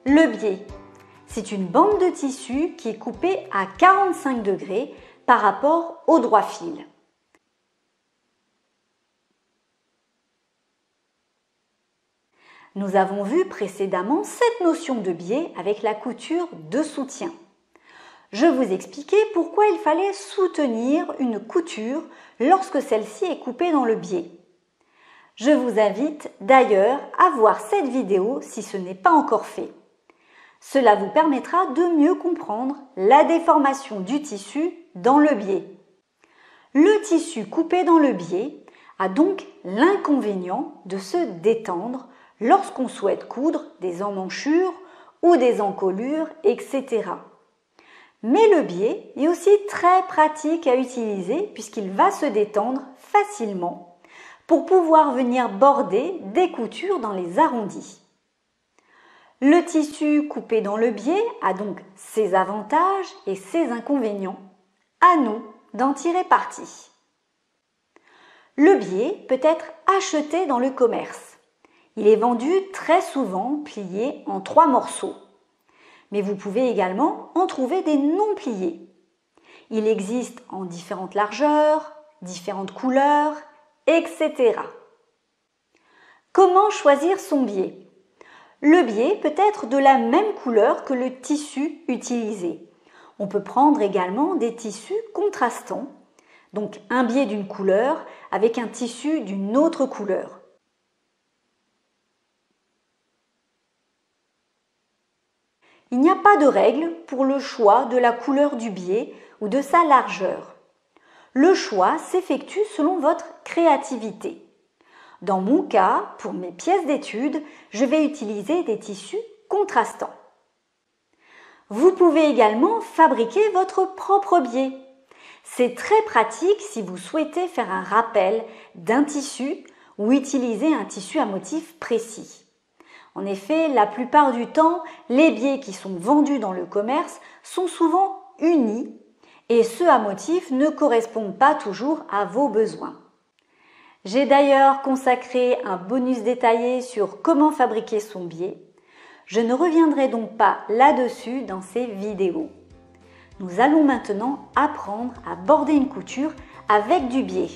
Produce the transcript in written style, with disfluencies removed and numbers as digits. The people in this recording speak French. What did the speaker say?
Le biais, c'est une bande de tissu qui est coupée à 45 degrés par rapport au droit fil. Nous avons vu précédemment cette notion de biais avec la couture de soutien. Je vous expliquais pourquoi il fallait soutenir une couture lorsque celle-ci est coupée dans le biais. Je vous invite d'ailleurs à voir cette vidéo si ce n'est pas encore fait. Cela vous permettra de mieux comprendre la déformation du tissu dans le biais. Le tissu coupé dans le biais a donc l'inconvénient de se détendre lorsqu'on souhaite coudre des emmanchures ou des encolures, etc. Mais le biais est aussi très pratique à utiliser puisqu'il va se détendre facilement pour pouvoir venir border des coutures dans les arrondis. Le tissu coupé dans le biais a donc ses avantages et ses inconvénients. À nous d'en tirer parti. Le biais peut être acheté dans le commerce. Il est vendu très souvent plié en 3 morceaux. Mais vous pouvez également en trouver des non pliés. Il existe en différentes largeurs, différentes couleurs, etc. Comment choisir son biais? Le biais peut être de la même couleur que le tissu utilisé. On peut prendre également des tissus contrastants, donc un biais d'une couleur avec un tissu d'une autre couleur. Il n'y a pas de règle pour le choix de la couleur du biais ou de sa largeur. Le choix s'effectue selon votre créativité. Dans mon cas, pour mes pièces d'études, je vais utiliser des tissus contrastants. Vous pouvez également fabriquer votre propre biais. C'est très pratique si vous souhaitez faire un rappel d'un tissu ou utiliser un tissu à motif précis. En effet, la plupart du temps, les biais qui sont vendus dans le commerce sont souvent unis et ceux à motif ne correspondent pas toujours à vos besoins. J'ai d'ailleurs consacré un bonus détaillé sur comment fabriquer son biais. Je ne reviendrai donc pas là-dessus dans ces vidéos. Nous allons maintenant apprendre à border une couture avec du biais.